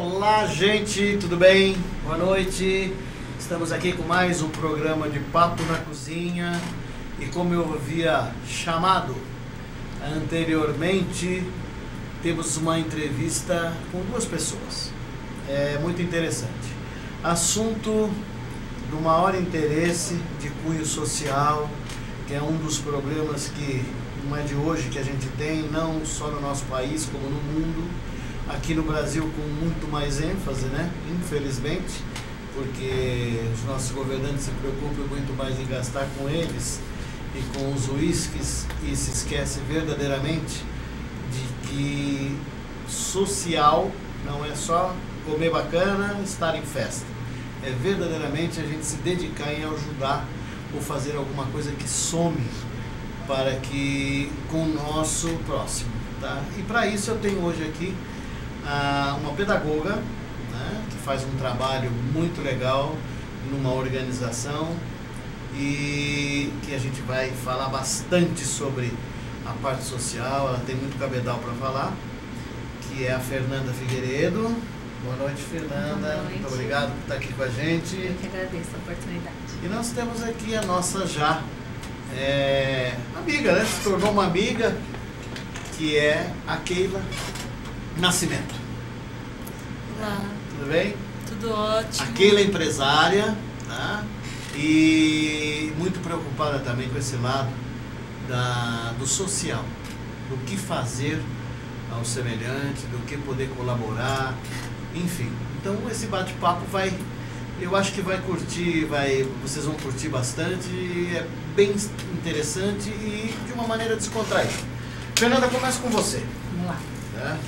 Olá, gente, tudo bem? Boa noite. Estamos aqui com mais um programa de Papo na Cozinha. E como eu havia chamado anteriormente, temos uma entrevista com duas pessoas. É muito interessante. Assunto do maior interesse, de cunho social, que é um dos problemas que não é de hoje que a gente tem, não só no nosso país, como no mundo. Aqui no Brasil com muito mais ênfase, né? Infelizmente, porque os nossos governantes se preocupam muito mais em gastar com eles e com os uísques e se esquece verdadeiramente de que social não é só comer bacana, estar em festa. É verdadeiramente a gente se dedicar em ajudar ou fazer alguma coisa que some para que com o nosso próximo, tá? E para isso eu tenho hoje aqui uma pedagoga, né, que faz um trabalho muito legal numa organização e que a gente vai falar bastante sobre a parte social. Ela tem muito cabedal para falar, que é a Fernanda Figueiredo. Boa noite, Fernanda. Boa noite. Muito obrigado por estar aqui com a gente. Eu que agradeço a oportunidade. E nós temos aqui a nossa já amiga, né? Se tornou uma amiga, que é a Keila Nascimento. Olá. Tudo bem? Tudo ótimo. A Keila é empresária, tá? E muito preocupada também com esse lado do social, do que fazer ao semelhante, do que poder colaborar, enfim. Então esse bate-papo eu acho que vai curtir, vocês vão curtir bastante, é bem interessante e de uma maneira descontraída. Fernanda, começa com você. Vamos lá. Né?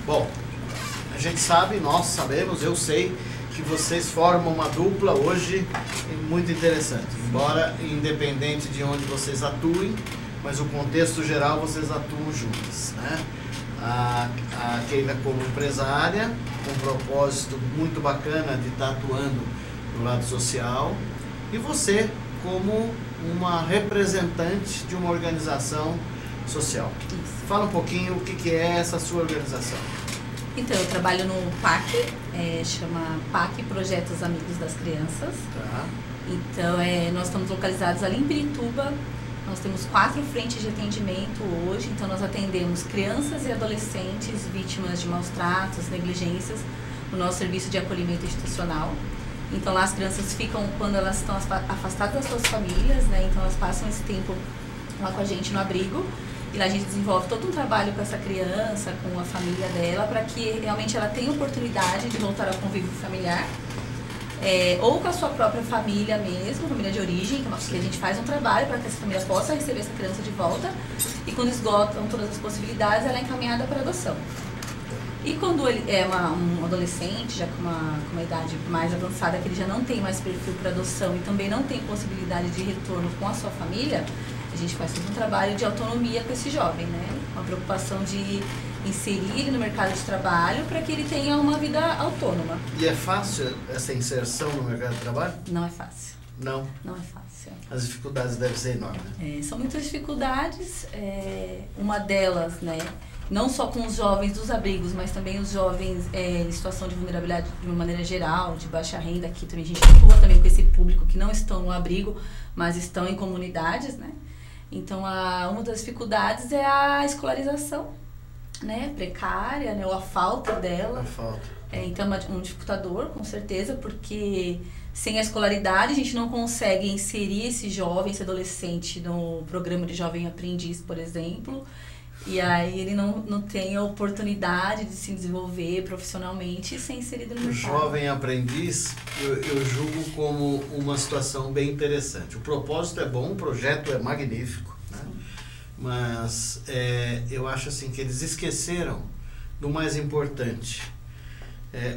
Bom, a gente sabe, nós sabemos, eu sei que vocês formam uma dupla hoje muito interessante. Embora independente de onde vocês atuem, mas o contexto geral vocês atuam juntas, né? A Keila como empresária, com um propósito muito bacana de estar atuando no lado social, e você como uma representante de uma organização social. Isso. Fala um pouquinho o que é essa sua organização. Então, eu trabalho no PAC, chama PAC Projetos Amigos das Crianças. Tá. Então, nós estamos localizados ali em Pirituba. Nós temos 4 frentes de atendimento hoje. Então, nós atendemos crianças e adolescentes vítimas de maus tratos, negligências, no nosso serviço de acolhimento institucional. Então, lá as crianças ficam, quando elas estão afastadas das suas famílias, né? Então, elas passam esse tempo lá com a gente no abrigo. E lá a gente desenvolve todo um trabalho com essa criança, com a família dela, para que realmente ela tenha oportunidade de voltar ao convívio familiar. Ou com a sua própria família mesmo, família de origem, que a gente faz um trabalho para que essa família possa receber essa criança de volta, e quando esgotam todas as possibilidades, ela é encaminhada para adoção. E quando ele é um adolescente, já com uma idade mais avançada, que ele já não tem mais perfil para adoção e também não tem possibilidade de retorno com a sua família, a gente faz todo um trabalho de autonomia com esse jovem, né? Uma preocupação de inserir ele no mercado de trabalho para que ele tenha uma vida autônoma. E é fácil essa inserção no mercado de trabalho? Não é fácil. Não. Não é fácil. As dificuldades devem ser enormes. São muitas dificuldades. Uma delas, né, não só com os jovens dos abrigos, mas também os jovens em situação de vulnerabilidade de uma maneira geral, de baixa renda. Aqui também a gente atua também com esse público que não estão no abrigo, mas estão em comunidades, né? Então, uma das dificuldades é a escolarização, né, precária, né, ou a falta dela. A falta. Então, é um dificultador, com certeza, porque sem a escolaridade a gente não consegue inserir esse jovem, esse adolescente no programa de jovem aprendiz, por exemplo, e aí ele não tem a oportunidade de se desenvolver profissionalmente e ser inserido no O mercado. jovem aprendiz, eu julgo como uma situação bem interessante. O propósito é bom, o projeto é magnífico, né? Mas eu acho assim que eles esqueceram do mais importante.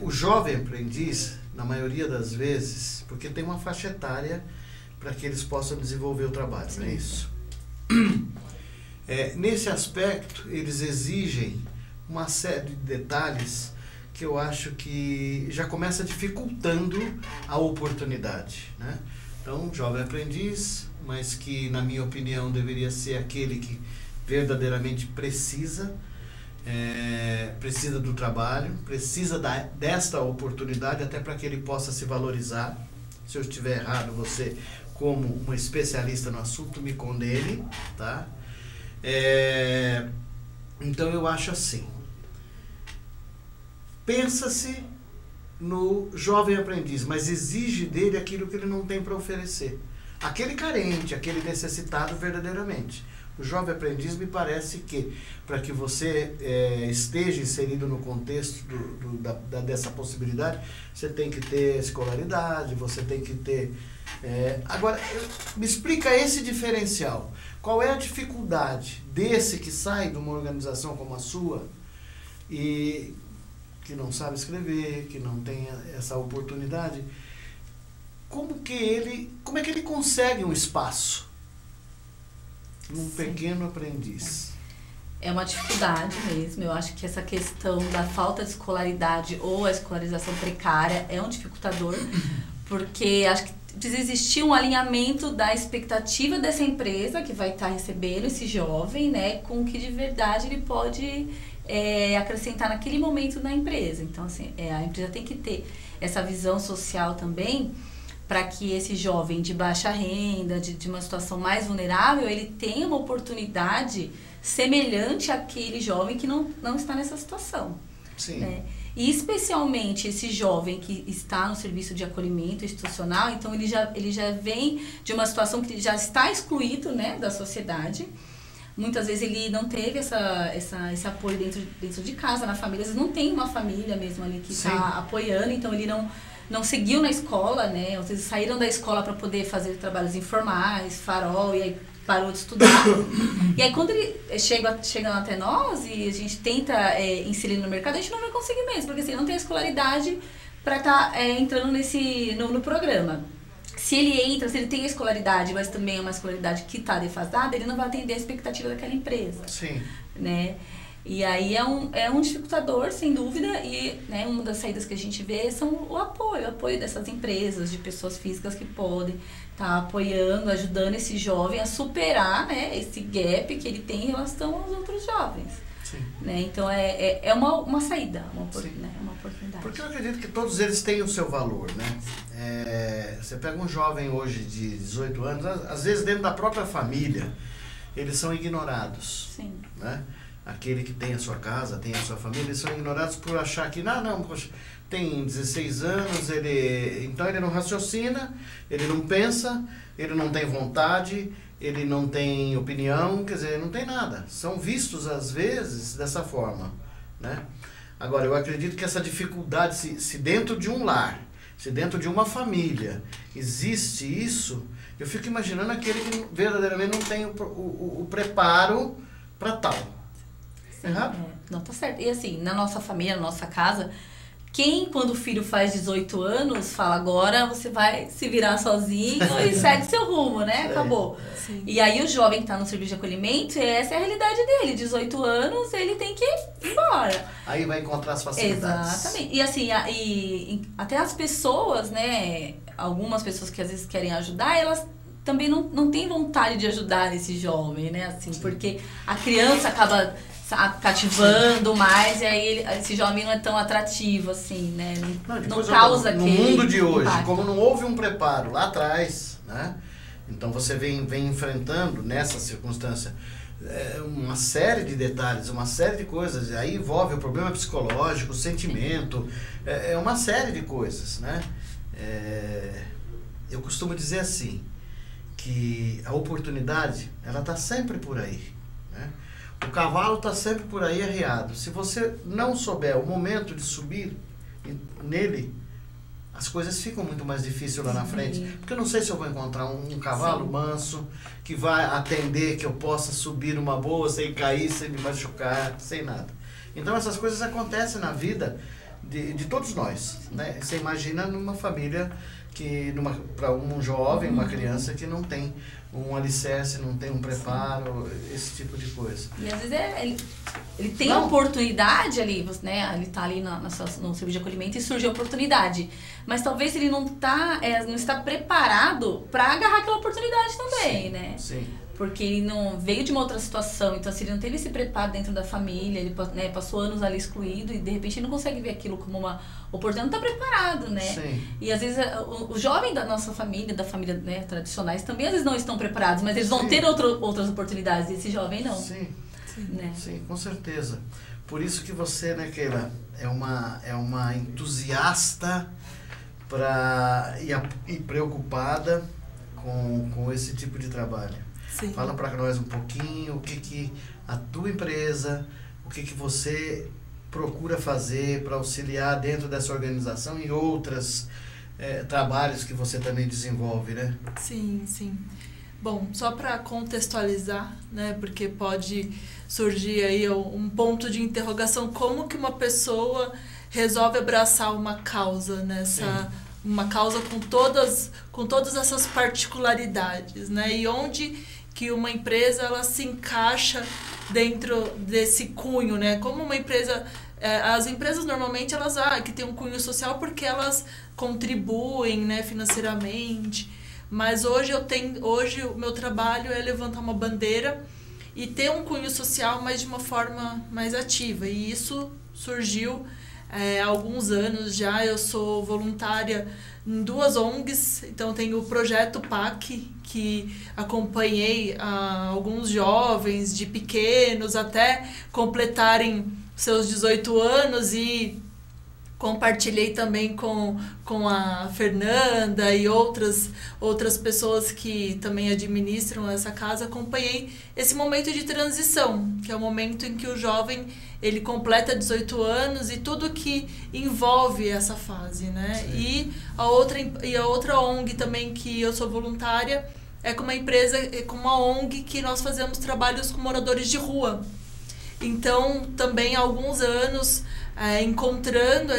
O jovem aprendiz, na maioria das vezes, porque tem uma faixa etária para que eles possam desenvolver o trabalho, não é isso? Nesse aspecto, eles exigem uma série de detalhes que eu acho que já começa dificultando a oportunidade, né? Então, jovem aprendiz, mas que, na minha opinião, deveria ser aquele que verdadeiramente precisa precisa do trabalho, precisa desta oportunidade até para que ele possa se valorizar. Se eu estiver errado, você, como um especialista no assunto, me condene, tá? Então eu acho assim, pensa-se no jovem aprendiz, mas exige dele aquilo que ele não tem para oferecer. Aquele carente, aquele necessitado verdadeiramente. O jovem aprendiz, me parece que, para que você esteja inserido no contexto dessa possibilidade, você tem que ter escolaridade, você tem que ter... Agora, me explica esse diferencial. Qual é a dificuldade desse que sai de uma organização como a sua e que não sabe escrever, que não tem essa oportunidade? Como é que ele consegue um espaço num pequeno aprendiz? É uma dificuldade mesmo. Eu acho que essa questão da falta de escolaridade ou a escolarização precária é um dificultador, porque acho que precisa existir um alinhamento da expectativa dessa empresa que vai estar recebendo esse jovem, né, com o que de verdade ele pode acrescentar naquele momento na empresa. Então, assim, a empresa tem que ter essa visão social também, para que esse jovem de baixa renda, de uma situação mais vulnerável, ele tenha uma oportunidade semelhante àquele jovem que não está nessa situação. Sim. Né? E especialmente esse jovem que está no serviço de acolhimento institucional, então ele já vem de uma situação que já está excluído, né, da sociedade. Muitas vezes ele não teve esse apoio dentro de casa, na família. Às vezes não tem uma família mesmo ali que está apoiando, então ele não seguiu na escola, né? Às vezes saíram da escola para poder fazer trabalhos informais, farol, e aí parou de estudar. E aí quando ele chega até nós e a gente tenta inserir no mercado, a gente não vai conseguir mesmo, porque assim, não tem escolaridade para estar entrando no programa. Se ele tem a escolaridade, mas também é uma escolaridade que está defasada, ele não vai atender a expectativa daquela empresa. Sim. Né? E aí é um dificultador, sem dúvida, e, né, uma das saídas que a gente vê são o apoio dessas empresas, de pessoas físicas que podem estar apoiando, ajudando esse jovem a superar, né, esse gap que ele tem em relação aos outros jovens. Sim. Né? Então é uma saída, uma oportunidade. Porque eu acredito que todos eles têm o seu valor, né? Você pega um jovem hoje de 18 anos, às vezes dentro da própria família, eles são ignorados. Sim. Né? Aquele que tem a sua casa, tem a sua família, eles são ignorados por achar que, poxa, tem 16 anos, então ele não raciocina, ele não pensa, ele não tem vontade, ele não tem opinião, quer dizer, não tem nada. São vistos, às vezes, dessa forma, né? Agora, eu acredito que essa dificuldade, se dentro de um lar, se dentro de uma família existe isso, eu fico imaginando aquele que verdadeiramente não tem o preparo para tal. Errado? Não, tá certo. E assim, na nossa família, na nossa casa, quando o filho faz 18 anos, fala, agora você vai se virar sozinho e segue seu rumo, né? Acabou. Sim. E aí o jovem que tá no serviço de acolhimento, essa é a realidade dele. 18 anos, ele tem que ir embora. Aí vai encontrar as facilidades. Exatamente. E assim, até as pessoas, né? Algumas pessoas que às vezes querem ajudar, elas também não têm vontade de ajudar esse jovem, né? Assim, porque a criança acaba cativando mais, e aí esse jovem não é tão atrativo, assim, né? Não causa aquele no mundo de hoje, impacto. como não houve um preparo lá atrás, né? Então você vem enfrentando nessa circunstância uma série de detalhes, uma série de coisas, aí envolve o problema psicológico, o sentimento, uma série de coisas, né? Eu costumo dizer assim, que a oportunidade, ela está sempre por aí, né? O cavalo está sempre por aí arreado. Se você não souber o momento de subir nele, as coisas ficam muito mais difíceis lá na frente. Porque eu não sei se eu vou encontrar um cavalo manso que vai atender, que eu possa subir numa boa, sem cair, sem me machucar, sem nada. Então essas coisas acontecem na vida de todos nós, né? Você imagina numa família para um jovem, uma criança que não tem um alicerce, não tem um preparo, esse tipo de coisa. E às vezes ele tem a oportunidade ali, né? Ele está ali no serviço de acolhimento e surge a oportunidade. Mas talvez ele não está preparado para agarrar aquela oportunidade também, né? Sim. porque ele não veio de uma outra situação, então assim, ele não teve esse preparo dentro da família, ele, né, passou anos ali excluído e de repente ele não consegue ver aquilo como uma oportunidade, não está preparado, né? Sim. E às vezes o jovem da nossa família, da família, né, tradicionais, também às vezes não estão preparados, mas eles vão ter outras oportunidades, e esse jovem não. Sim. Né? Sim, com certeza. Por isso que você, né, Keila, é uma entusiasta e preocupada com esse tipo de trabalho. Sim. Fala para nós um pouquinho o que a tua empresa, o que você procura fazer para auxiliar dentro dessa organização e outros trabalhos que você também desenvolve, né? Sim, sim. Bom, só para contextualizar, né, porque pode surgir aí um ponto de interrogação, como que uma pessoa resolve abraçar uma causa uma causa com todas essas particularidades, né? E onde que uma empresa ela se encaixa dentro desse cunho, né? Como uma empresa, as empresas normalmente elas que tem um cunho social porque elas contribuem, né, financeiramente. Mas hoje o meu trabalho é levantar uma bandeira e ter um cunho social, mas de uma forma mais ativa. E isso surgiu há alguns anos já. Eu sou voluntária em 2 ONGs, então tenho o Projeto PAC, que acompanhei alguns jovens, de pequenos até completarem seus 18 anos, e compartilhei também com a Fernanda e outras pessoas que também administram essa casa. Acompanhei esse momento de transição, que é o momento em que o jovem ele completa 18 anos e tudo que envolve essa fase, né? E a outra ONG também que eu sou voluntária é com uma ONG que nós fazemos trabalhos com moradores de rua. Então, também há alguns anos, encontrando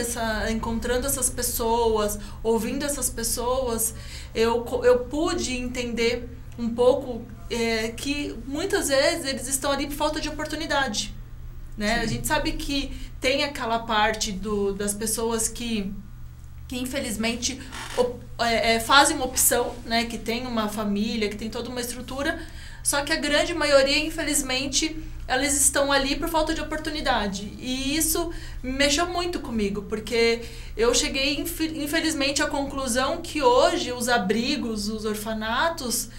essas pessoas, ouvindo essas pessoas, eu pude entender um pouco que muitas vezes eles estão ali por falta de oportunidade, né? A gente sabe que tem aquela parte das pessoas que infelizmente fazem uma opção, né? Que tem uma família, que tem toda uma estrutura, só que a grande maioria, infelizmente, elas estão ali por falta de oportunidade. E isso mexeu muito comigo, porque eu cheguei, infelizmente, à conclusão que hoje os abrigos, os orfanatos,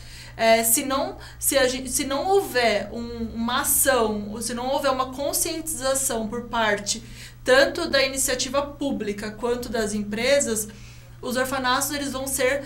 se não houver uma ação, se não houver uma conscientização por parte tanto da iniciativa pública quanto das empresas, os orfanatos eles vão ser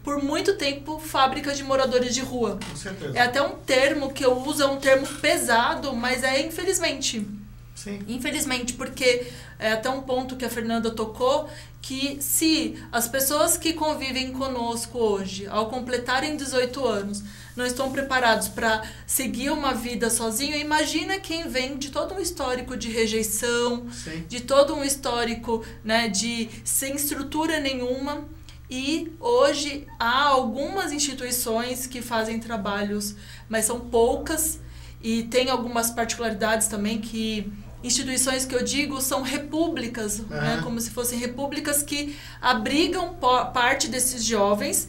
por muito tempo fábricas de moradores de rua. Com certeza. É até um termo que eu uso, é um termo pesado, mas infelizmente. Sim. Infelizmente, porque é até um ponto que a Fernanda tocou, que se as pessoas que convivem conosco hoje, ao completarem 18 anos, não estão preparados para seguir uma vida sozinho, imagina quem vem de todo um histórico de rejeição, Sim. de todo um histórico, né, de sem estrutura nenhuma. E hoje há algumas instituições que fazem trabalhos, mas são poucas, e tem algumas particularidades também, que instituições que eu digo são repúblicas, né, como se fossem repúblicas que abrigam parte desses jovens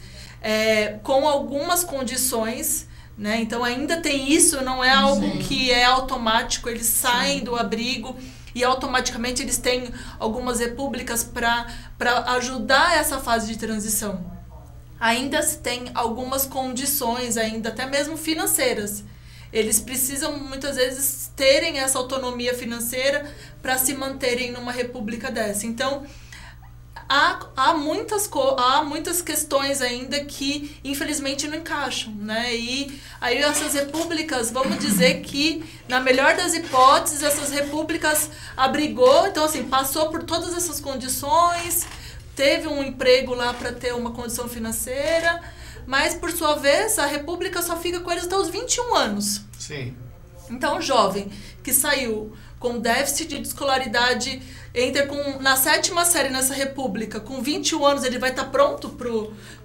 com algumas condições, né? Então ainda tem isso, não é algo Sim. que é automático, eles saem Sim. do abrigo e automaticamente eles têm algumas repúblicas para ajudar essa fase de transição. Ainda se tem algumas condições, ainda até mesmo financeiras. Eles precisam muitas vezes terem essa autonomia financeira para se manterem numa república dessa. Então, há muitas questões ainda que infelizmente não encaixam, né? E aí essas repúblicas, vamos dizer que na melhor das hipóteses, essas repúblicas abrigou, então assim, passou por todas essas condições, teve um emprego lá para ter uma condição financeira, mas por sua vez a república só fica com eles até os 21 anos. Sim. Então o jovem que saiu com déficit de escolaridade, entra na 7ª série nessa república, com 21 anos, ele vai estar pronto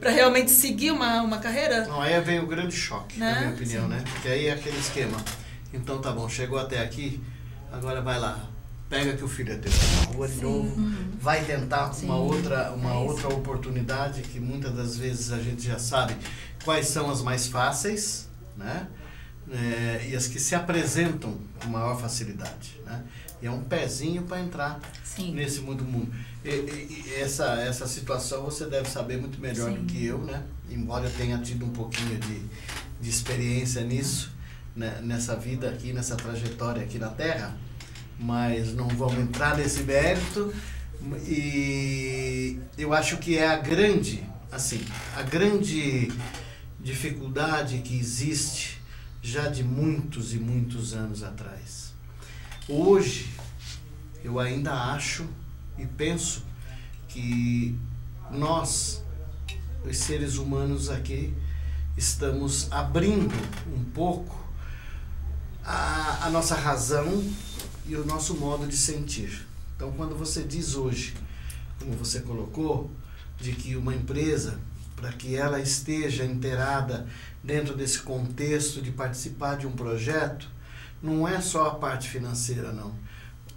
para realmente seguir uma carreira? Não, aí vem o grande choque, Né? na minha opinião, Sim. né? Porque aí é aquele esquema. Então tá bom, chegou até aqui, agora vai lá, pega que o filho é teu, na rua de novo, vai tentar uma outra oportunidade, que muitas das vezes a gente já sabe quais são as mais fáceis, né? E as que se apresentam com maior facilidade, né? E é um pezinho para entrar nesse mundo. E essa situação você deve saber muito melhor do que eu, né? Embora eu tenha tido um pouquinho de experiência nisso, né? Nessa vida aqui, nessa trajetória aqui na Terra, mas não vamos entrar nesse mérito. E eu acho que é a grande dificuldade que existe já de muitos e muitos anos atrás. Hoje, eu ainda acho e penso que nós, os seres humanos aqui, estamos abrindo um pouco a nossa razão e o nosso modo de sentir. Então, quando você diz hoje, como você colocou, de que uma empresa, para que ela esteja inteirada dentro desse contexto de participar de um projeto, não é só a parte financeira, não.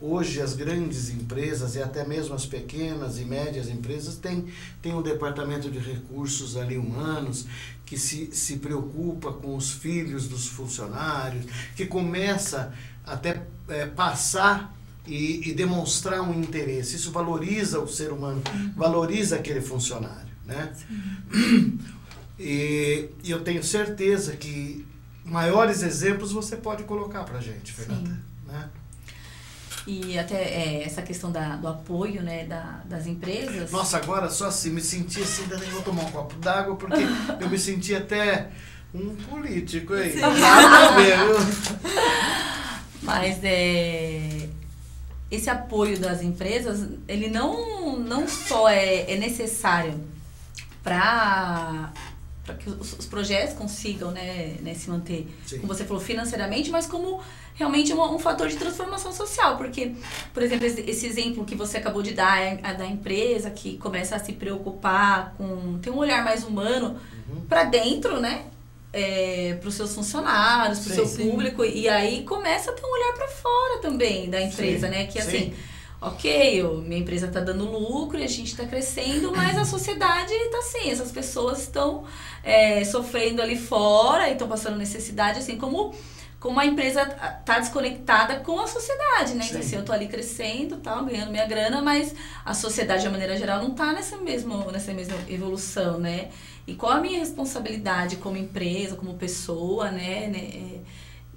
Hoje, as grandes empresas e até mesmo as pequenas e médias empresas têm um departamento de recursos ali humanos que se preocupa com os filhos dos funcionários, que começa até passar e demonstrar um interesse. Isso valoriza o ser humano, valoriza aquele funcionário, né? E eu tenho certeza que maiores exemplos você pode colocar pra gente, Fernanda, né? E até essa questão do apoio, né, das empresas. Nossa, agora só assim, me senti assim, nem vou tomar um copo d'água, porque eu me senti até um político aí. Nada a ver, viu? Mas esse apoio das empresas, ele não só é necessário para que os projetos consigam, né, se manter, como você falou, financeiramente, mas como realmente um fator de transformação social. Porque, por exemplo, esse exemplo que você acabou de dar, a da empresa que começa a se preocupar tem um olhar mais humano para dentro, né? Para os seus funcionários, para o seu público, e aí começa a ter um olhar para fora também da empresa, né? Que assim, ok, minha empresa está dando lucro e a gente está crescendo, mas a sociedade está assim, essas pessoas estão sofrendo ali fora e estão passando necessidade, assim, como a empresa está desconectada com a sociedade, né? Então, assim, eu tô ali crescendo, tal, ganhando minha grana, mas a sociedade, de maneira geral, não está nessa mesma evolução, né? E qual a minha responsabilidade como empresa, como pessoa, né?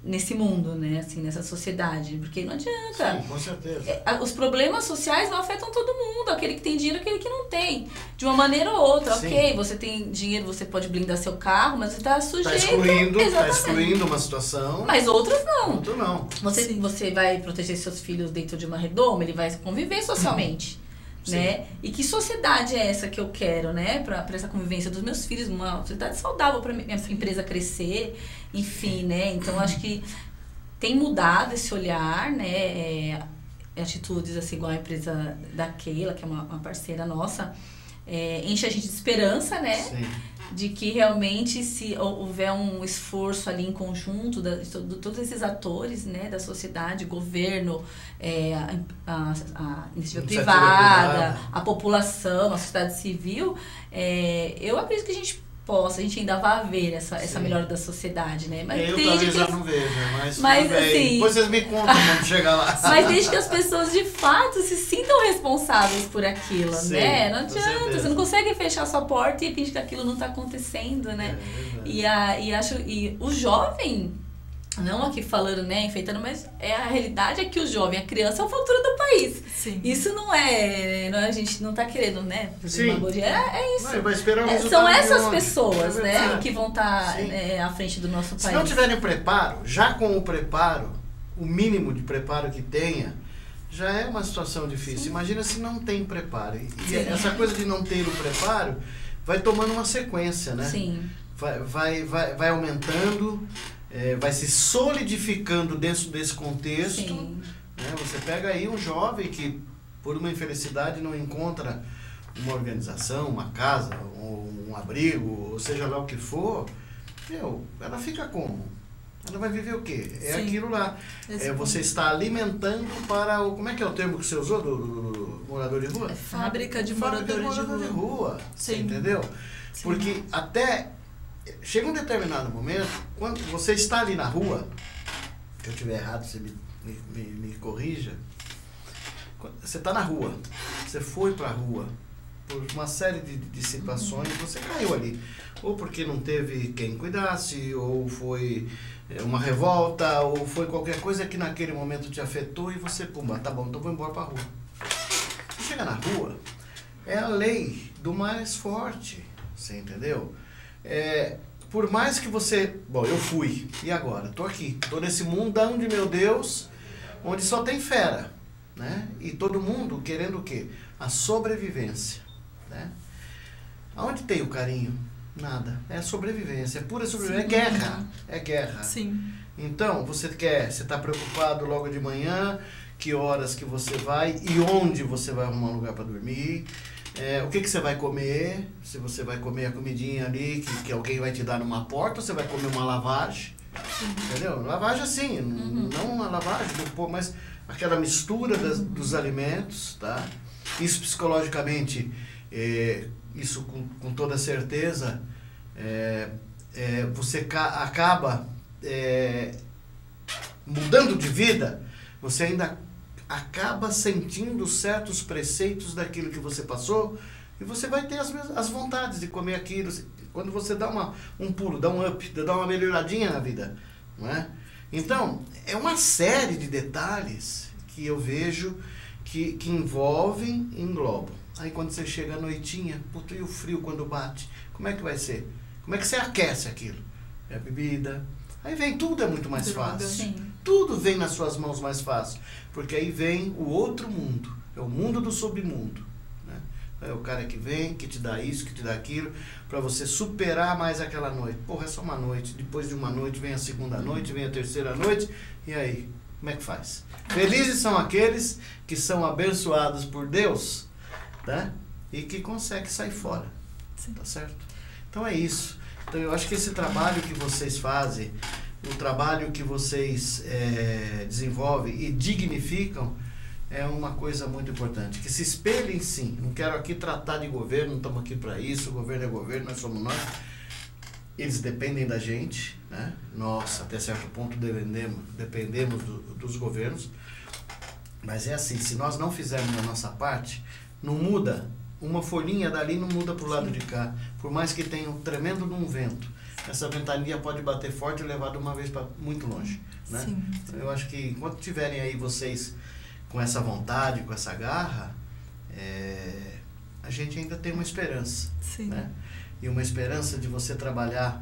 Nesse mundo, né? Assim, nessa sociedade. Porque não adianta. Sim, com certeza. Os problemas sociais não afetam todo mundo. Aquele que tem dinheiro, aquele que não tem. De uma maneira ou outra. Sim. Ok, você tem dinheiro, você pode blindar seu carro, mas você está sujeito... Está excluindo uma situação. Mas outras não. Outro não. Você vai proteger seus filhos dentro de uma redoma, ele vai conviver socialmente. Né? E que sociedade é essa que eu quero, né? Para essa convivência dos meus filhos, uma sociedade saudável para minha empresa crescer, enfim, né? Então acho que tem mudado esse olhar, né? Atitudes assim, igual a empresa da Keila, que é uma parceira nossa, enche a gente de esperança, né? Sim. De que realmente, se houver um esforço ali em conjunto de todos esses atores, né, da sociedade, governo, a iniciativa privada, a população, a sociedade civil, eu acredito que a gente ainda vai ver essa melhora da sociedade, né? Mas eu talvez já não veja, mas assim, depois vocês me contam quando chegar lá. Mas desde que as pessoas de fato se sintam responsáveis por aquilo, sim, né? Não adianta, você não consegue fechar sua porta e fingir que aquilo não está acontecendo, né? E o jovem, não aqui falando, né, enfeitando, mas a realidade é que o jovem, a criança é o futuro do país. Sim. Isso não a gente não tá querendo, né, fazer demagogia, é isso. Não, vai esperar um são essas pessoas, né, que vão estar à frente do nosso país. Se não tiverem preparo, já com o preparo, o mínimo de preparo que tenha, já é uma situação difícil. Sim. Imagina se não tem preparo. E essa coisa de não ter o preparo vai tomando uma sequência, né? Sim. Vai aumentando, vai se solidificando dentro desse contexto. Sim. Né? Você pega aí um jovem que, por uma infelicidade, não encontra uma organização, uma casa, um abrigo, ou seja lá o que for, ela fica como? Ela vai viver o quê? É Sim. aquilo lá. Você está alimentando para o... Como é que é o termo que você usou do morador de rua? Fábrica de moradores de rua. Você entendeu? Sim. Porque até chega um determinado momento, quando você está ali na rua, se eu estiver errado, você me corrija, você está na rua, você foi para a rua, por uma série de situações, você caiu ali. Ou porque não teve quem cuidasse, ou foi uma revolta, ou foi qualquer coisa que naquele momento te afetou e você, pumba, tá bom, então vou embora para a rua. Você chega na rua, é a lei do mais forte, você entendeu? Por mais que você... Bom, eu fui, e agora? Tô aqui, tô nesse mundão de meu Deus, onde só tem fera, né? E todo mundo querendo o quê? A sobrevivência, né? Aonde tem o carinho? Nada. É sobrevivência, é pura sobrevivência. Sim. É guerra. É guerra. Sim. Então, você está preocupado logo de manhã, que horas que você vai e onde você vai arrumar um lugar para dormir, o que você vai comer, se você vai comer a comidinha ali que alguém vai te dar numa porta, ou você vai comer uma lavagem, entendeu? Lavagem assim, não uma lavagem, mas aquela mistura dos alimentos, tá? Isso psicologicamente, isso com toda certeza, você acaba mudando de vida, você ainda acaba sentindo certos preceitos daquilo que você passou e você vai ter as vontades de comer aquilo. Quando você dá um pulo, dá um up, dá uma melhoradinha na vida, não é? Então, é uma série de detalhes que eu vejo que englobam. Aí quando você chega à noitinha, puto, e o frio quando bate? Como é que vai ser? Como é que você aquece aquilo? É a bebida. Aí vem, tudo é muito mais fácil. Sim. Tudo vem nas suas mãos mais fácil. Porque aí vem o outro mundo. É o mundo do submundo. Né? É o cara que vem, que te dá isso, que te dá aquilo, para você superar mais aquela noite. Porra, é só uma noite. Depois de uma noite vem a segunda noite, vem a terceira noite. E aí, como é que faz? Felizes são aqueles que são abençoados por Deus, né? E que conseguem sair fora. Sim. Tá certo? Então é isso. Então eu acho que esse trabalho que vocês fazem, o trabalho que vocês desenvolvem e dignificam, é uma coisa muito importante. Que se espelhem, sim. Não quero aqui tratar de governo, não estamos aqui para isso, o governo é governo, nós somos nós. Eles dependem da gente, né? Nós, até certo ponto, dependemos dos governos. Mas é assim, se nós não fizermos a nossa parte, não muda. Uma folhinha dali não muda para o lado de cá. Por mais que tenha um tremendo de um vento. Essa ventania pode bater forte e levar de uma vez para muito longe. Né? Sim. Então, eu acho que enquanto tiverem aí vocês com essa vontade, com essa garra, a gente ainda tem uma esperança. Sim. Né? E uma esperança de você trabalhar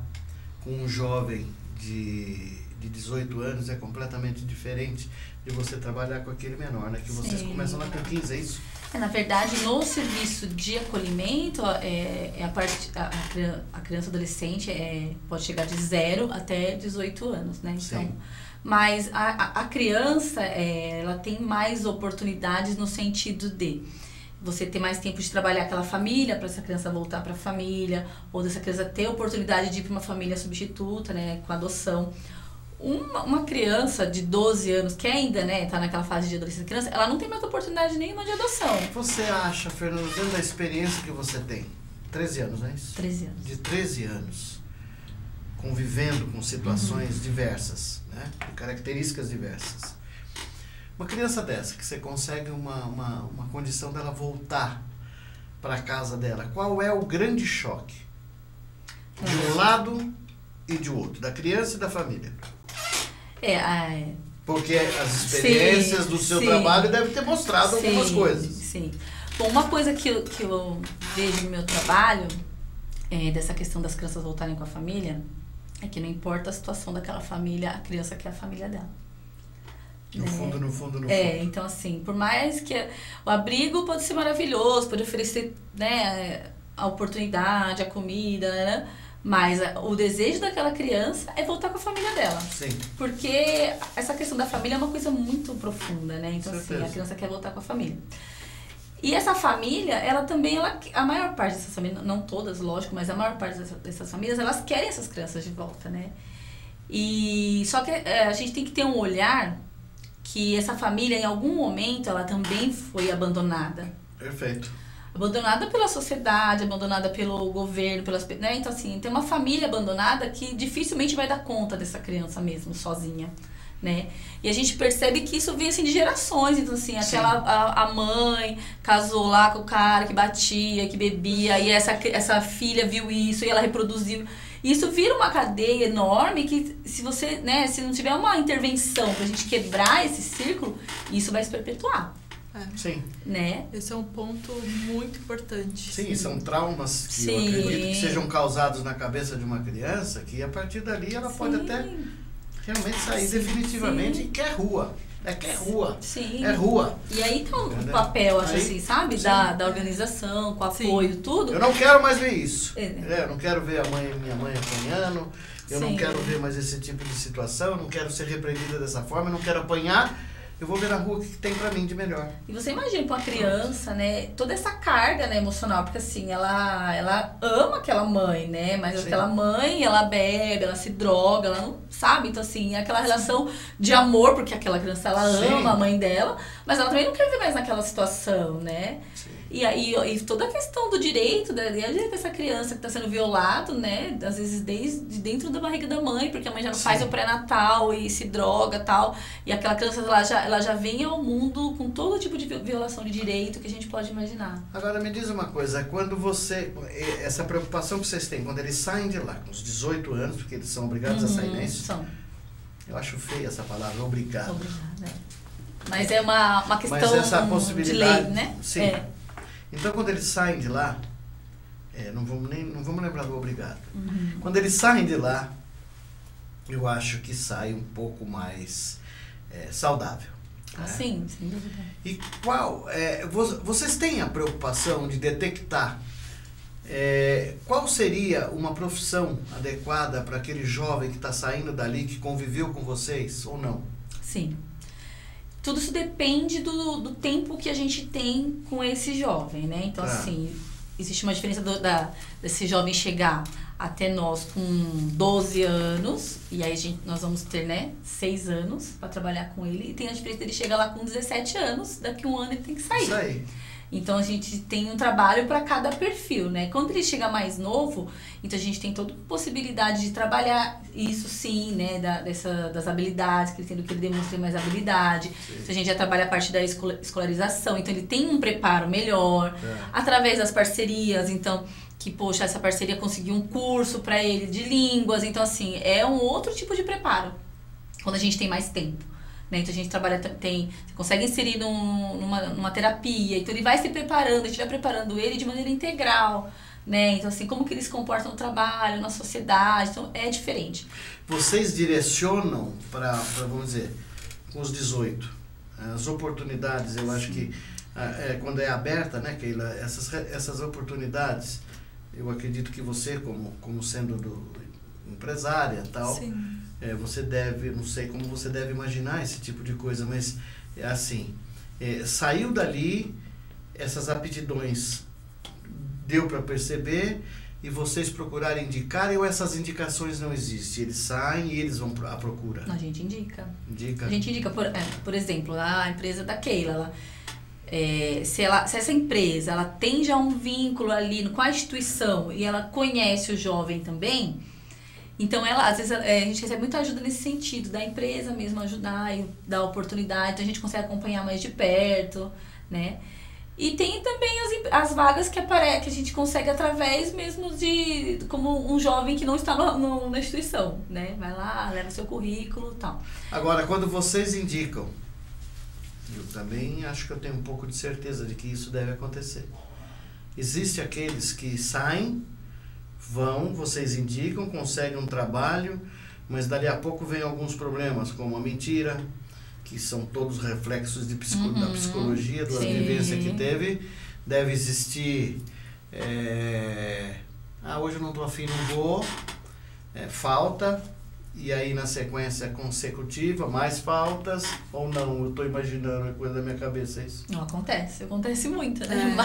com um jovem de 18 anos é completamente diferente de você trabalhar com aquele menor, né? Que vocês Sim. começam lá com 15, é isso? Na verdade, no serviço de acolhimento, a criança adolescente pode chegar de 0 até 18 anos, né? Então, Sim. mas a criança, ela tem mais oportunidades no sentido de você ter mais tempo de trabalhar aquela família, para essa criança voltar para a família, ou dessa criança ter a oportunidade de ir para uma família substituta, né, com adoção. Uma criança de 12 anos, que ainda, né, tá naquela fase de adolescência criança, ela não tem mais oportunidade nenhuma de adoção. Você acha, Fernando, dentro da experiência que você tem, 13 anos, não é isso? 13 anos. De 13 anos, convivendo com situações diversas, né, de características diversas. Uma criança dessa, que você consegue uma condição dela voltar para a casa dela, qual é o grande choque? De um lado e de outro, da criança e da família. Porque as experiências do seu trabalho devem ter mostrado algumas coisas. Sim. Bom, uma coisa que eu vejo no meu trabalho, dessa questão das crianças voltarem com a família, é que não importa a situação daquela família, a criança quer a família dela. No fundo. Então assim, por mais que o abrigo pode ser maravilhoso, pode oferecer, né, a oportunidade, a comida, né? Mas o desejo daquela criança é voltar com a família dela. Sim. Porque essa questão da família é uma coisa muito profunda, né? Então, Certeza. assim, a criança quer voltar com a família. E essa família, a maior parte dessas famílias, não todas, lógico, mas a maior parte dessas famílias, elas querem essas crianças de volta, né? E só que a gente tem que ter um olhar que essa família, em algum momento, ela também foi abandonada. Perfeito. abandonada pela sociedade, abandonada pelo governo, né? Então, assim, tem uma família abandonada que dificilmente vai dar conta dessa criança mesmo, sozinha, né? E a gente percebe que isso vem, assim, de gerações. Então, assim, a mãe casou lá com o cara que batia, que bebia, e essa filha viu isso e ela reproduziu. E isso vira uma cadeia enorme que, se você, né, se não tiver uma intervenção pra gente quebrar esse círculo, isso vai se perpetuar. Sim. Né? Esse é um ponto muito importante. Sim, são traumas que eu acredito que sejam causados na cabeça de uma criança, que a partir dali ela pode até realmente sair definitivamente e quer rua. Quer rua. Sim. É rua. E aí tá o papel, acho assim, sabe? Da organização, com apoio, tudo. Eu não quero mais ver isso. Eu não quero ver minha mãe apanhando. Eu não quero ver mais esse tipo de situação. Eu não quero ser repreendida dessa forma. Eu não quero apanhar. Eu vou ver na rua o que tem pra mim de melhor. E você imagina pra uma criança, né, toda essa carga, né, emocional, porque assim, ela ama aquela mãe, né, mas aquela mãe, ela bebe, ela se droga, ela não sabe, então assim, é aquela relação de amor, porque aquela criança, ela ama a mãe dela, mas ela também não quer viver mais naquela situação, né. Sim. E aí, toda a questão do direito dessa criança que está sendo violado, né? Às vezes desde dentro da barriga da mãe, porque a mãe já não faz o pré-natal e se droga e tal. E aquela criança, ela já vem ao mundo com todo tipo de violação de direito que a gente pode imaginar. Agora, me diz uma coisa, quando essa preocupação que vocês têm, quando eles saem de lá, com os 18 anos, porque eles são obrigados a sair, não é isso? São. Eu acho feia essa palavra, obrigado. Mas é uma questão de lei, né? Sim. Então, quando eles saem de lá, não vamos lembrar do obrigado. Quando eles saem de lá, eu acho que sai um pouco mais saudável. Né? Sim, sem dúvida. E vocês têm a preocupação de detectar qual seria uma profissão adequada para aquele jovem que está saindo dali, que conviveu com vocês, ou não? Sim. Tudo isso depende do tempo que a gente tem com esse jovem, né? Então, assim, existe uma diferença desse jovem chegar até nós com 12 anos, e aí nós vamos ter, né, 6 anos para trabalhar com ele, e tem a diferença dele chegar lá com 17 anos, daqui a um ano ele tem que sair. Isso aí. Então, a gente tem um trabalho para cada perfil, né? Quando ele chega mais novo, então a gente tem toda a possibilidade de trabalhar isso sim, né? Das habilidades, que ele demonstre mais habilidade. Então, a gente já trabalha a parte da escolarização, então ele tem um preparo melhor, através das parcerias, então, poxa, essa parceria conseguiu um curso para ele de línguas, então, assim, é um outro tipo de preparo, quando a gente tem mais tempo. Então a gente trabalha, você consegue inserir numa terapia, então ele vai se preparando, a gente vai preparando ele de maneira integral, né? Então assim, como que eles se comportam no trabalho, na sociedade, então é diferente. Vocês direcionam para vamos dizer, com os 18, as oportunidades, eu acho que quando é aberta, né, Keila, essas oportunidades, eu acredito que você, como sendo empresária e tal, você deve, não sei como você deve imaginar esse tipo de coisa, mas assim, saiu dali, essas aptidões deu para perceber e vocês procurarem indicar, ou essas indicações não existem? Eles saem e eles vão à procura? A gente indica. Indica? A gente indica, por exemplo, a empresa da Keila, se essa empresa ela tem já um vínculo ali com a instituição e ela conhece o jovem também, então às vezes a gente recebe muita ajuda nesse sentido, da empresa mesmo ajudar e dar oportunidade, então a gente consegue acompanhar mais de perto, né? E tem também as vagas que a gente consegue através mesmo como um jovem que não está na instituição, né? Vai lá, leva seu currículo e tal. Agora, quando vocês indicam, eu também acho que eu tenho um pouco de certeza de que isso deve acontecer. Existem aqueles que saem, vocês indicam, conseguem um trabalho, mas dali a pouco vem alguns problemas, como a mentira, que são todos reflexos da psicologia, da vivência que teve. Deve existir, hoje eu não estou afim, não vou, falta, e aí na sequência consecutiva, mais faltas, ou não, eu estou imaginando, é coisa da minha cabeça isso. Não, acontece muito, né?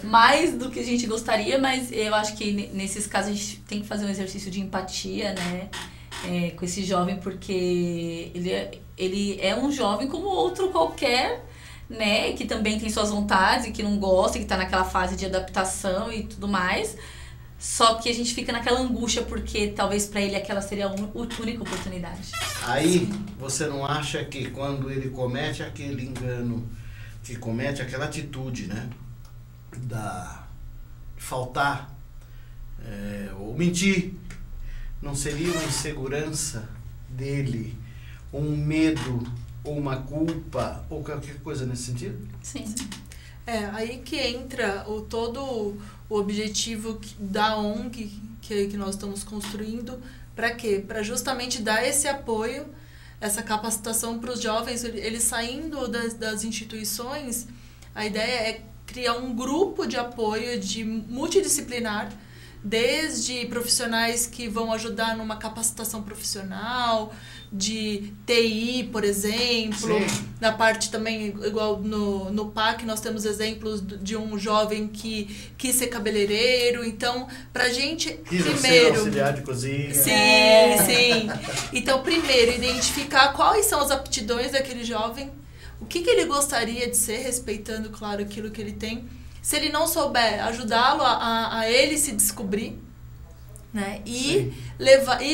Mais do que a gente gostaria, mas eu acho que nesses casos a gente tem que fazer um exercício de empatia, né? Com esse jovem, porque ele é um jovem como outro qualquer, né? Que também tem suas vontades e que não gosta, que tá naquela fase de adaptação e tudo mais. Só que a gente fica naquela angústia porque talvez para ele aquela seria a única oportunidade. Aí você não acha que quando ele comete aquele engano, que comete aquela atitude, né? Da faltar ou mentir, não seria uma insegurança dele, um medo ou uma culpa ou qualquer coisa nesse sentido? Sim. Aí que entra todo o objetivo da ONG que nós estamos construindo. Para quê? Para justamente dar esse apoio, essa capacitação para os jovens, eles saindo das instituições. A ideia é criar um grupo de apoio multidisciplinar, desde profissionais que vão ajudar numa capacitação profissional, de TI, por exemplo, na parte também, igual no PAC, nós temos exemplos de um jovem que quis ser cabeleireiro, então, pra gente, primeiro... ser auxiliar de cozinha. Sim. Então, primeiro, identificar quais são as aptidões daquele jovem, o que ele gostaria de ser, respeitando, claro, aquilo que ele tem. Se ele não souber, ajudá-lo a ele se descobrir, né? E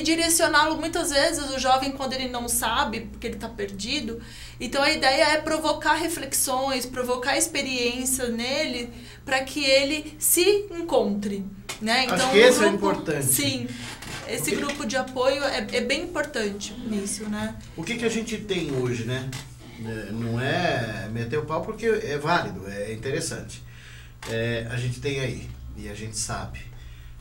direcioná-lo muitas vezes, o jovem, quando ele não sabe, porque ele está perdido. Então, a ideia é provocar reflexões, provocar experiência nele, para que ele se encontre, né? Então, acho que esse é importante. Sim, esse grupo de apoio é bem importante nisso, né? O que a gente tem hoje, né? Não é meter o pau porque é válido, é interessante. A gente tem aí, e a gente sabe,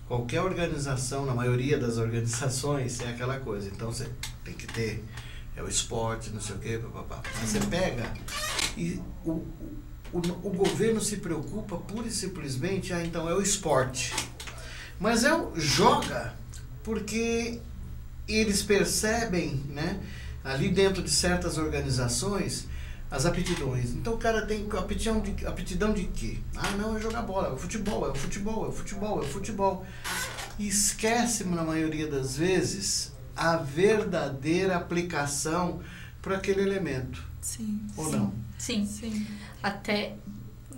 qualquer organização, na maioria das organizações, é aquela coisa. Então você tem que ter o esporte, não sei o quê, papapá. Aí você pega e o governo se preocupa pura e simplesmente, então é o esporte. Mas joga porque eles percebem, né, ali dentro de certas organizações, as aptidões. Então o cara tem aptidão de quê? Não, é jogar bola, é o futebol. E esquece, na maioria das vezes, a verdadeira aplicação para aquele elemento. Sim. Ou não? Sim. Até...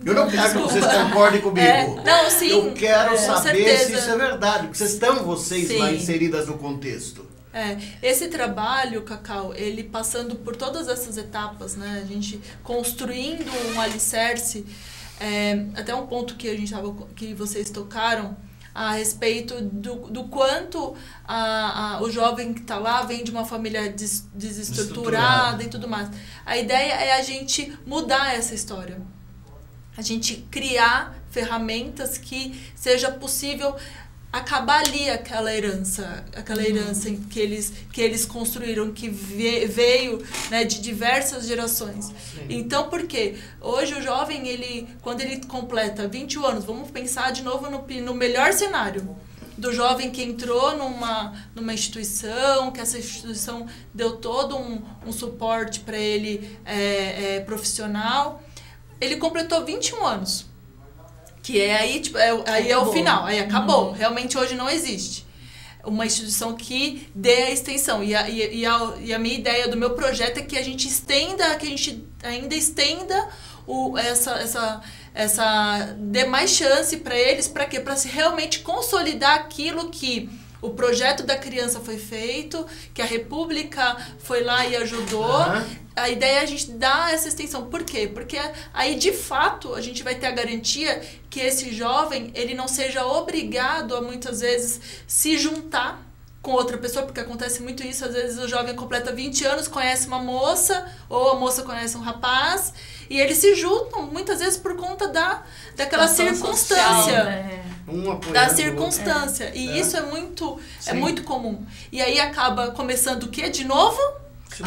Eu não quero que vocês concordem comigo. Não, sim. Eu quero saber certeza. se isso é verdade, porque vocês Sim. lá inseridas no contexto. Esse trabalho, Cacau, ele passando por todas essas etapas, né? A gente construindo um alicerce, até um ponto que que vocês tocaram a respeito do quanto o jovem que está lá vem de uma família desestruturada e tudo mais. A ideia é a gente mudar essa história. A gente criar ferramentas que seja possível acabar ali aquela herança que eles construíram, que veio, né, de diversas gerações. Sim. Então, por quê? Hoje o jovem, quando ele completa 21 anos, vamos pensar de novo no melhor cenário, do jovem que entrou numa instituição, que essa instituição deu todo um suporte para ele profissional. Ele completou 21 anos. Que aí é o final, aí acabou. Realmente hoje não existe uma instituição que dê a extensão. E a minha ideia do meu projeto é que a gente ainda estenda dê mais chance para eles, para quê? Para se realmente consolidar aquilo que o projeto da criança foi feito, que a República foi lá e ajudou. A ideia é a gente dar essa extensão. Por quê? Porque aí, de fato, a gente vai ter a garantia que esse jovem, ele não seja obrigado a, muitas vezes, se juntar com outra pessoa, porque acontece muito isso. Às vezes o jovem completa 20 anos, conhece uma moça, ou a moça conhece um rapaz, e eles se juntam, muitas vezes, por conta daquela circunstância. Social, né? Da circunstância. E isso é muito comum. E aí acaba começando o quê? De novo?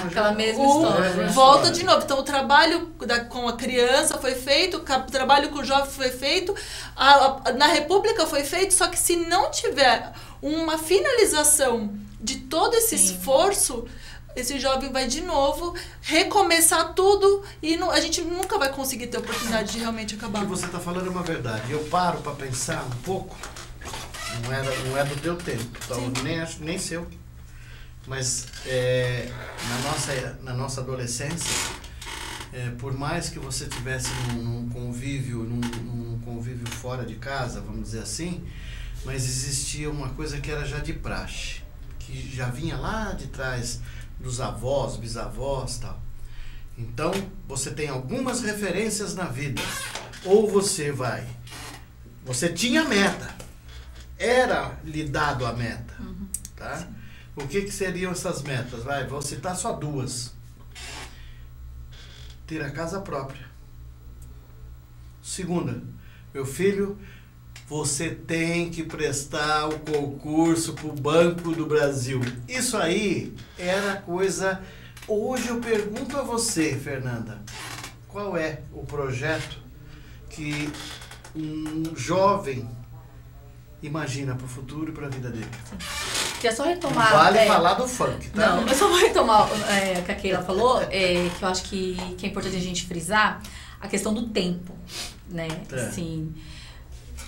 Aquela mesma história. Volta de novo. Então, o trabalho com a criança foi feito, o trabalho com o jovem foi feito, na República foi feito, só que se não tiver uma finalização de todo esse esforço, esse jovem vai de novo recomeçar tudo e a gente nunca vai conseguir ter a oportunidade de realmente acabar. O que você está falando é uma verdade. Eu paro para pensar um pouco, não é do teu tempo, então nem seu. Mas na nossa adolescência, por mais que você tivesse num convívio fora de casa, vamos dizer assim, mas existia uma coisa que era já de praxe, que já vinha lá de trás dos avós, bisavós, tal. Então, você tem algumas referências na vida. Ou você tinha meta, era lhe dado a meta, tá? O que seriam essas metas? Vou citar só duas. Ter a casa própria. Segunda, meu filho, você tem que prestar o concurso para o Banco do Brasil. Isso aí era coisa... Hoje eu pergunto a você, Fernanda, qual é o projeto que um jovem imagina para o futuro e para a vida dele? Queria só retomar... Não vale falar do funk, tá? Não, eu só vou retomar o que a Keila falou, que eu acho que é importante a gente frisar, a questão do tempo, né? Assim,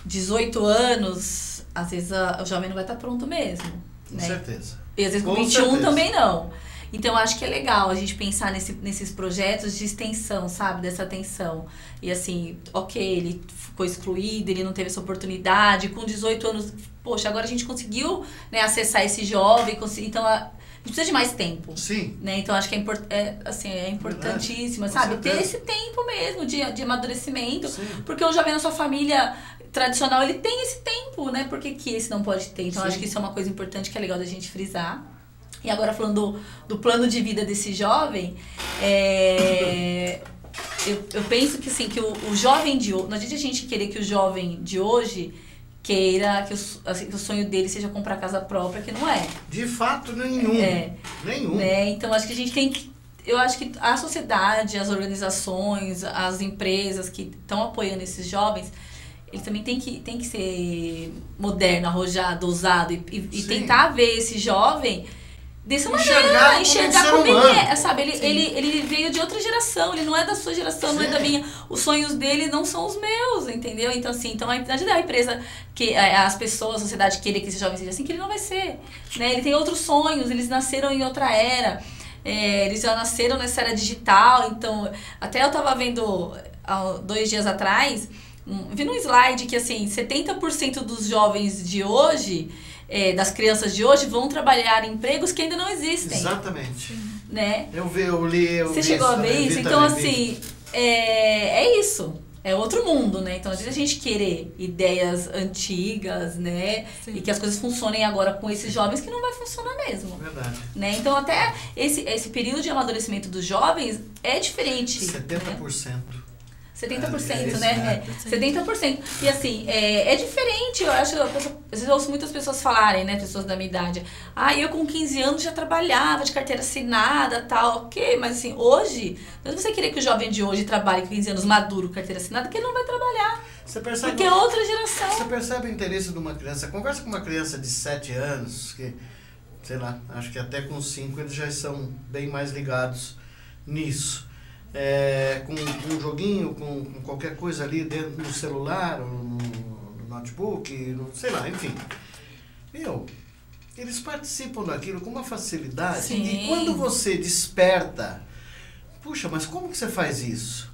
18 anos, às vezes o jovem não vai estar pronto mesmo. Com né? certeza. E às vezes com 21 também não. Então, eu acho que é legal a gente pensar nesses projetos de extensão, sabe? Dessa atenção. E assim, ok, ele ficou excluído, ele não teve essa oportunidade. Com 18 anos, poxa, agora a gente conseguiu, né, acessar esse jovem. Então, a gente precisa de mais tempo. Sim. Né? Então, acho que é importantíssimo, sabe? Ter esse tempo mesmo de amadurecimento. Sim. Porque o jovem na sua família tradicional, ele tem esse tempo, né? Por que esse não pode ter? Então, acho que isso é uma coisa importante que é legal da gente frisar. E agora falando do plano de vida desse jovem, eu penso que, assim, que o jovem de hoje, não adianta a gente querer que o jovem de hoje queira que o sonho dele seja comprar casa própria, que não é. De fato, nenhum. Nenhum. Né? Então, acho que a gente tem que... Eu acho que a sociedade, as organizações, as empresas que estão apoiando esses jovens, ele também tem que ser moderno, arrojado, ousado e tentar ver esse jovem dessa maneira, enxergar como ele é, sabe? Ele veio de outra geração, ele não é da sua geração, não é da minha. Os sonhos dele não são os meus, entendeu? Então, assim, a empresa, que as pessoas, a sociedade querer que esse jovem seja assim, que ele não vai ser. Né? Ele tem outros sonhos, eles nasceram em outra era, eles já nasceram nessa era digital. Então, até eu tava vendo, há 2 dias atrás, vi num slide que, assim, 70% dos jovens de hoje... das crianças de hoje vão trabalhar em empregos que ainda não existem. Exatamente. Né? Eu li. Você chegou a ver isso? Então, assim, é isso. É outro mundo, né? Então, às vezes a gente querer ideias antigas, né? Sim. E que as coisas funcionem agora com esses jovens, que não vai funcionar mesmo. Verdade. Né? Então, até esse período de amadurecimento dos jovens é diferente. 70%. Né? 70%, né? 70%. E assim, é diferente. Eu acho, às vezes eu ouço muitas pessoas falarem, né? Pessoas da minha idade. Eu com 15 anos já trabalhava de carteira assinada, tal, ok. Mas assim, hoje, não é você querer que o jovem de hoje trabalhe com 15 anos maduro, carteira assinada, que ele não vai trabalhar. Você percebe, porque é outra geração. Você percebe o interesse de uma criança. Conversa com uma criança de 7 anos, que, sei lá, acho que até com 5 eles já são bem mais ligados nisso. Com um joguinho, com qualquer coisa ali dentro do celular, ou no notebook, sei lá, enfim. Eles participam daquilo com uma facilidade. Sim. E quando você desperta, puxa, mas como que você faz isso?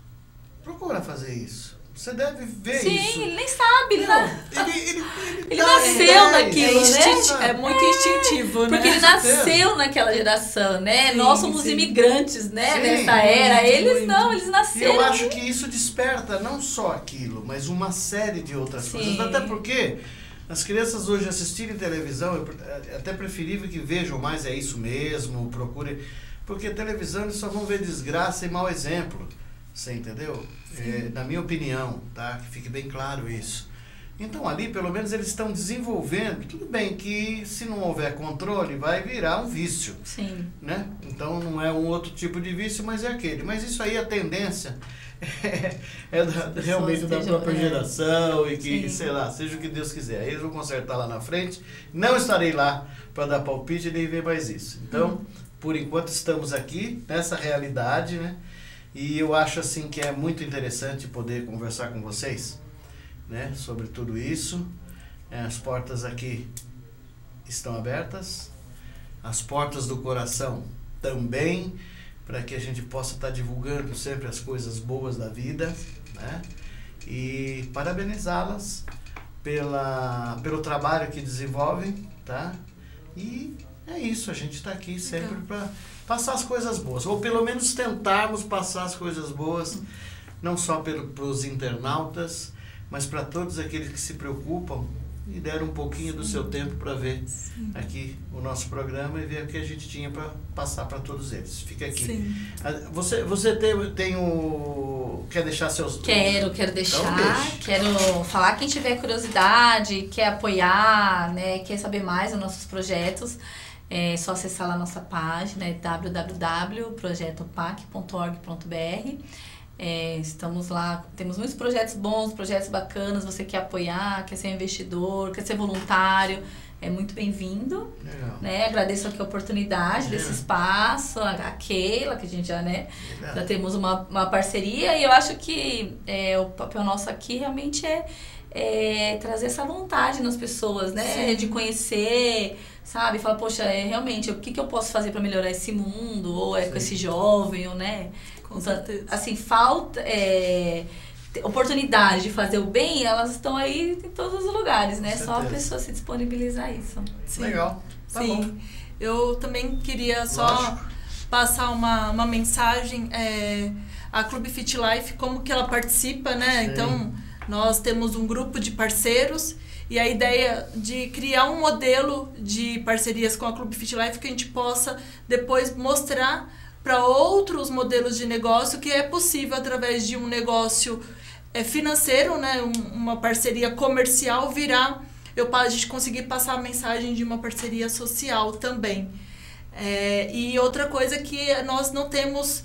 Procura fazer isso. Você deve ver isso. Sim, ele nem sabe. Ele tá nasceu naquilo, né? É muito instintivo, né? Porque ele nasceu naquela geração, né? Sim, nós somos imigrantes, né? Sim, nessa era. Eles não, eles nasceram. Eu acho que isso desperta não só aquilo, mas uma série de outras coisas. Até porque as crianças hoje assistirem televisão, é até preferível que vejam mais, é isso mesmo, procurem. Porque televisão eles só vão ver desgraça e mau exemplo. Você entendeu? Na minha opinião, tá? Que fique bem claro isso. Então ali, pelo menos, eles estão desenvolvendo. Tudo bem que se não houver controle, vai virar um vício. Sim. Né? Então não é um outro tipo de vício, mas é aquele. Mas isso aí, a tendência realmente da própria geração e que, sei lá, seja o que Deus quiser. Eles vão consertar lá na frente. Não estarei lá para dar palpite nem ver mais isso. Então, por enquanto, estamos aqui nessa realidade, né? E eu acho assim que é muito interessante poder conversar com vocês, né, sobre tudo isso. As portas aqui estão abertas, as portas do coração também. para que a gente possa estar divulgando sempre as coisas boas da vida, né? E parabenizá-las pelo trabalho que desenvolvem, tá? E é isso, a gente está aqui sempre para passar as coisas boas, ou pelo menos tentarmos passar as coisas boas, não só para os internautas, mas para todos aqueles que se preocupam e deram um pouquinho do seu tempo para ver aqui o nosso programa e ver o que a gente tinha para passar para todos eles. Fica aqui. Sim. Você tem o... Quer deixar seus... Quero deixar. Então deixa. Quero falar, quem tiver curiosidade, quer apoiar, né, quer saber mais dos nossos projetos, é só acessar lá a nossa página, www.projetopac.org.br. Estamos lá, temos muitos projetos bons, projetos bacanas. Você quer apoiar, quer ser investidor, quer ser voluntário, é muito bem-vindo. Né? Agradeço aqui a oportunidade desse espaço, a Keila, que a gente já, né, já temos uma parceria, e eu acho que o papel nosso aqui realmente é trazer essa vontade nas pessoas, né? De conhecer, sabe? Falar, poxa, realmente, o que eu posso fazer para melhorar esse mundo, ou com esse jovem, ou, né? Com certeza. Assim, falta oportunidade de fazer o bem, elas estão aí em todos os lugares, né? Só a pessoa se disponibilizar isso. Sim. Legal. Tá Sim. bom. Eu também queria só passar uma mensagem. A Clube Fit Life, como que ela participa, né? Sim. Então, nós temos um grupo de parceiros e a ideia de criar um modelo de parcerias com a Clube Fit Life que a gente possa depois mostrar para outros modelos de negócio que é possível através de um negócio financeiro, né, uma parceria comercial a gente conseguir passar a mensagem de uma parceria social também. E outra coisa que nós não temos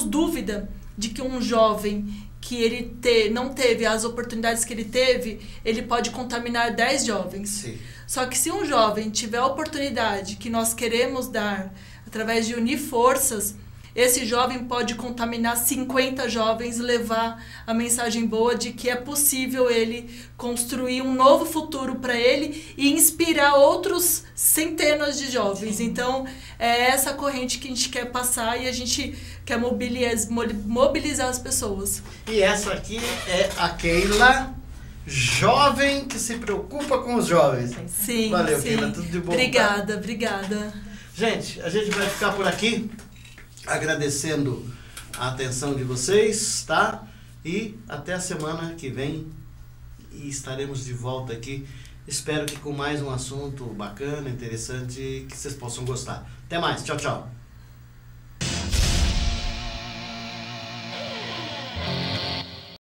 dúvida de que um jovem que ele não teve as oportunidades que ele teve, ele pode contaminar 10 jovens. Sim. Só que se um jovem tiver a oportunidade que nós queremos dar através de unir forças, esse jovem pode contaminar 50 jovens e levar a mensagem boa de que é possível ele construir um novo futuro para ele e inspirar outros centenas de jovens. Sim. Então, é essa corrente que a gente quer passar e a gente quer mobilizar as pessoas. E essa aqui é a Keila, jovem que se preocupa com os jovens. Sim, valeu, sim. Keila, tudo de bom. Obrigada, tá? Obrigada. Gente, a gente vai ficar por aqui, agradecendo a atenção de vocês, tá? E até a semana que vem e estaremos de volta aqui. Espero que com mais um assunto bacana, interessante, que vocês possam gostar. Até mais, tchau, tchau.